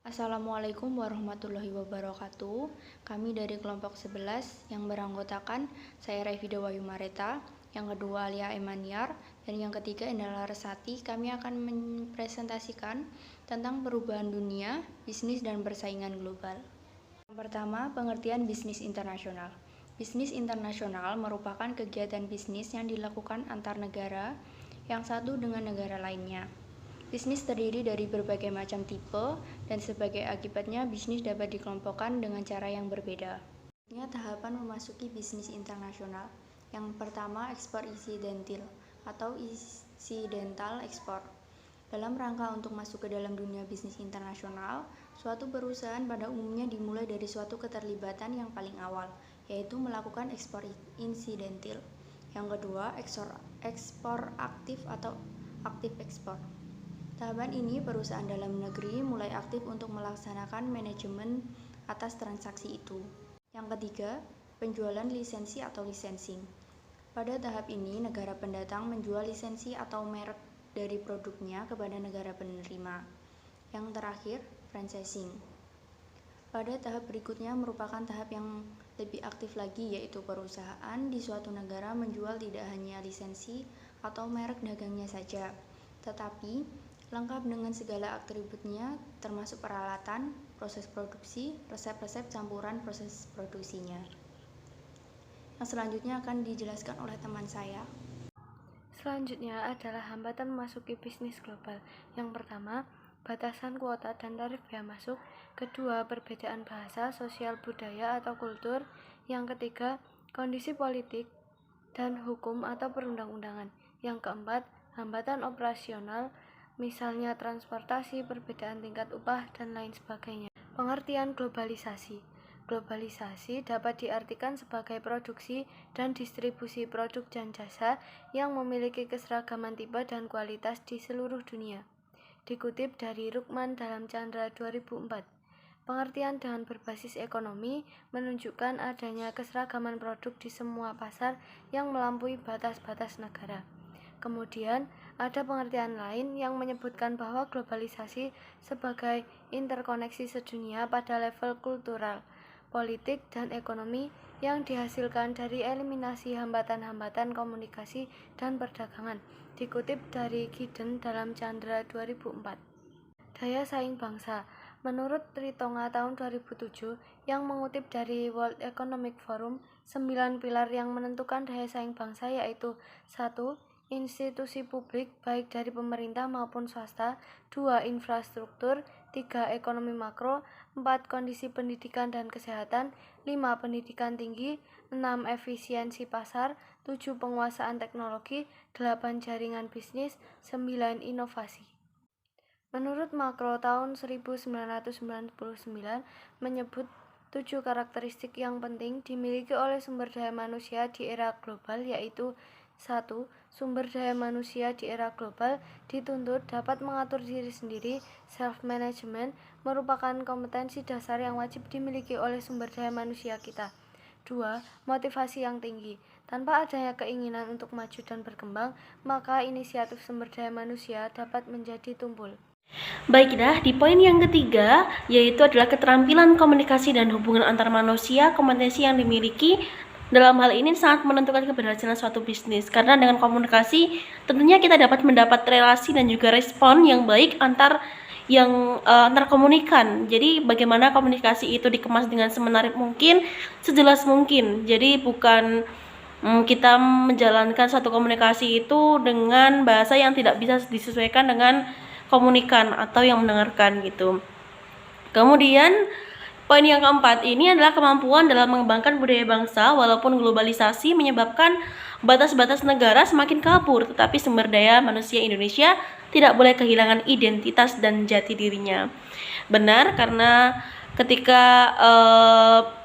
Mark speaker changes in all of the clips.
Speaker 1: Assalamualaikum warahmatullahi wabarakatuh. Kami dari kelompok 11 yang beranggotakan saya Revida Wayu Mareta, yang kedua Alia Emaniar, dan yang ketiga Indra Resati. Kami akan mempresentasikan tentang perubahan dunia, bisnis dan persaingan global. Yang pertama, pengertian bisnis internasional. Bisnis internasional merupakan kegiatan bisnis yang dilakukan antar negara yang satu dengan negara lainnya. Bisnis terdiri dari berbagai macam tipe, dan sebagai akibatnya bisnis dapat dikelompokkan dengan cara yang berbeda. Ini tahapan memasuki bisnis internasional. Yang pertama, ekspor insidental atau incidental export. Dalam rangka untuk masuk ke dalam dunia bisnis internasional, suatu perusahaan pada umumnya dimulai dari suatu keterlibatan yang paling awal, yaitu melakukan ekspor insidental. Yang kedua, ekspor aktif atau aktif ekspor. Tahapan ini perusahaan dalam negeri mulai aktif untuk melaksanakan manajemen atas transaksi itu. Yang ketiga, penjualan lisensi atau licensing. Pada tahap ini, negara pendatang menjual lisensi atau merek dari produknya kepada negara penerima. Yang terakhir, franchising. Pada tahap berikutnya merupakan tahap yang lebih aktif lagi, yaitu perusahaan di suatu negara menjual tidak hanya lisensi atau merek dagangnya saja, tetapi lengkap dengan segala atributnya termasuk peralatan, proses produksi, resep-resep campuran proses produksinya. Yang selanjutnya akan dijelaskan oleh teman saya.
Speaker 2: Selanjutnya adalah hambatan memasuki bisnis global. Yang pertama, batasan kuota dan tarif bea masuk. Kedua, perbedaan bahasa, sosial, budaya atau kultur. Yang ketiga, kondisi politik dan hukum atau perundang-undangan. Yang keempat, hambatan operasional, misalnya transportasi, perbedaan tingkat upah, dan lain sebagainya. Pengertian globalisasi. Globalisasi dapat diartikan sebagai produksi dan distribusi produk dan jasa yang memiliki keseragaman tipe dan kualitas di seluruh dunia. Dikutip dari Rukman dalam Chandra 2004. Pengertian dengan berbasis ekonomi menunjukkan adanya keseragaman produk di semua pasar yang melampaui batas-batas negara. Kemudian, ada pengertian lain yang menyebutkan bahwa globalisasi sebagai interkoneksi sedunia pada level kultural, politik, dan ekonomi yang dihasilkan dari eliminasi hambatan-hambatan komunikasi dan perdagangan. Dikutip dari Gideon dalam Chandra 2004. Daya saing bangsa. Menurut Tritonga tahun 2007 yang mengutip dari World Economic Forum, 9 pilar yang menentukan daya saing bangsa yaitu 1. Institusi publik baik dari pemerintah maupun swasta. 2. Infrastruktur. 3. Ekonomi makro. 4. Kondisi pendidikan dan kesehatan. 5. Pendidikan tinggi. 6. Efisiensi pasar. 7. Penguasaan teknologi. 8. Jaringan bisnis. 9. Inovasi. Menurut Makro tahun 1999 menyebut 7 karakteristik yang penting dimiliki oleh sumber daya manusia di era global, yaitu 1. Sumber daya manusia di era global dituntut dapat mengatur diri sendiri. Self-management merupakan kompetensi dasar yang wajib dimiliki oleh sumber daya manusia kita. 2. Motivasi yang tinggi. Tanpa adanya keinginan untuk maju dan berkembang, maka inisiatif sumber daya manusia dapat menjadi tumpul.
Speaker 3: Baiklah, di poin yang ketiga, yaitu adalah keterampilan komunikasi dan hubungan antar manusia. Kompetensi yang dimiliki dalam hal ini sangat menentukan keberhasilan suatu bisnis, karena dengan komunikasi tentunya kita dapat mendapat relasi dan juga respon yang baik antar komunikan. Jadi bagaimana komunikasi itu dikemas dengan semenarik mungkin, sejelas mungkin. Jadi bukan kita menjalankan suatu komunikasi itu dengan bahasa yang tidak bisa disesuaikan dengan komunikan atau yang mendengarkan gitu. Kemudian poin yang keempat ini adalah kemampuan dalam mengembangkan budaya bangsa. Walaupun globalisasi menyebabkan batas-batas negara semakin kabur, tetapi sumber daya manusia Indonesia tidak boleh kehilangan identitas dan jati dirinya. Benar, karena ketika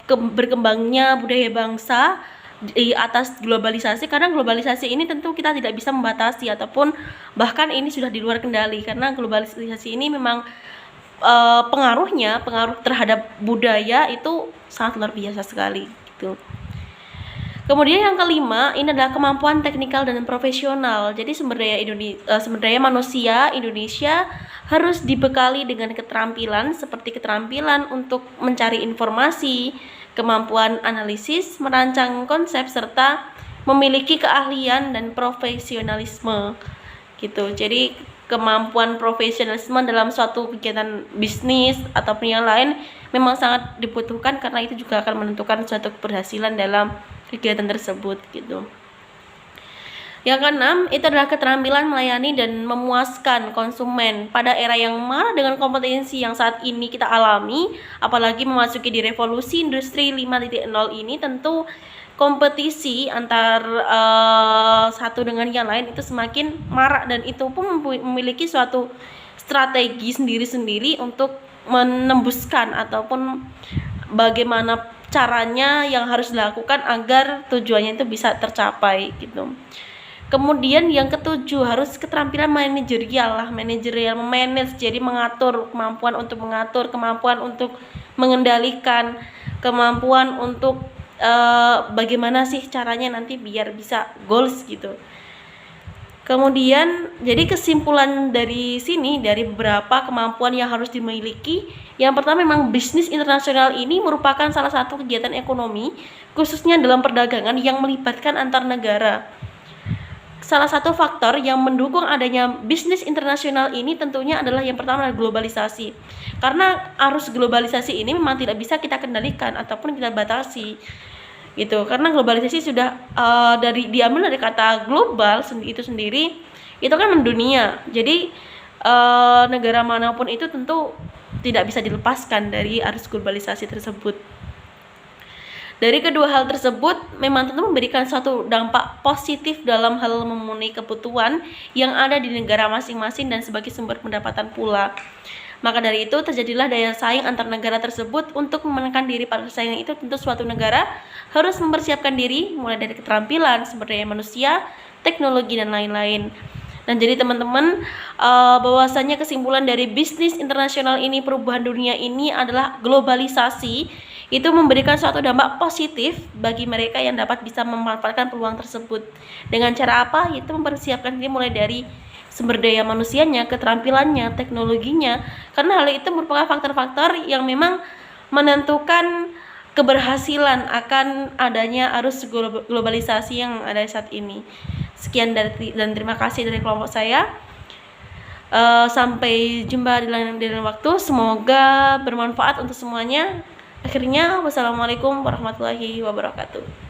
Speaker 3: berkembangnya budaya bangsa di atas globalisasi, karena globalisasi ini tentu kita tidak bisa membatasi ataupun bahkan ini sudah di luar kendali, karena globalisasi ini memang pengaruh terhadap budaya itu sangat luar biasa sekali gitu. Kemudian yang kelima, ini adalah kemampuan teknikal dan profesional. Jadi sumber daya manusia Indonesia harus dibekali dengan keterampilan seperti keterampilan untuk mencari informasi, kemampuan analisis, merancang konsep, serta memiliki keahlian dan profesionalisme gitu. Jadi kemampuan profesionalisme dalam suatu kegiatan bisnis ataupun yang lain memang sangat dibutuhkan karena itu juga akan menentukan suatu keberhasilan dalam kegiatan tersebut gitu. Yang keenam, itu adalah keterampilan melayani dan memuaskan konsumen. Pada era yang marah dengan kompetensi yang saat ini kita alami, apalagi memasuki di revolusi industri 5.0 ini, tentu kompetisi antar satu dengan yang lain itu semakin marak, dan itu pun memiliki suatu strategi sendiri-sendiri untuk menembuskan ataupun bagaimana caranya yang harus dilakukan agar tujuannya itu bisa tercapai gitu. Kemudian yang ketujuh, harus keterampilan manajerial memanage, jadi mengatur, kemampuan untuk mengatur, kemampuan untuk mengendalikan, kemampuan untuk bagaimana sih caranya nanti biar bisa goals gitu. Kemudian jadi kesimpulan dari sini, dari beberapa kemampuan yang harus dimiliki, yang pertama memang bisnis internasional ini merupakan salah satu kegiatan ekonomi khususnya dalam perdagangan yang melibatkan antar negara. Salah satu faktor yang mendukung adanya bisnis internasional ini tentunya adalah yang pertama adalah globalisasi. Karena arus globalisasi ini memang tidak bisa kita kendalikan ataupun kita batasi. Gitu. Karena globalisasi sudah diambil dari kata global itu sendiri, itu kan mendunia. Jadi negara manapun itu tentu tidak bisa dilepaskan dari arus globalisasi tersebut. Dari kedua hal tersebut memang tentu memberikan suatu dampak positif dalam hal memenuhi kebutuhan yang ada di negara masing-masing dan sebagai sumber pendapatan pula. Maka dari itu terjadilah daya saing antar negara tersebut. Untuk memenangkan diri pada persaingan itu, tentu suatu negara harus mempersiapkan diri mulai dari keterampilan, sumber daya manusia, teknologi, dan lain-lain. Dan jadi teman-teman, bahwasanya kesimpulan dari bisnis internasional ini, perubahan dunia ini adalah globalisasi itu memberikan suatu dampak positif bagi mereka yang dapat bisa memanfaatkan peluang tersebut. Dengan cara apa? Yaitu mempersiapkan diri mulai dari sumber daya manusianya, keterampilannya, teknologinya. Karena hal itu merupakan faktor-faktor yang memang menentukan keberhasilan akan adanya arus globalisasi yang ada saat ini. Sekian dan terima kasih dari kelompok saya. Sampai jumpa di lain waktu. Semoga bermanfaat untuk semuanya. Akhirnya, wassalamualaikum warahmatullahi wabarakatuh.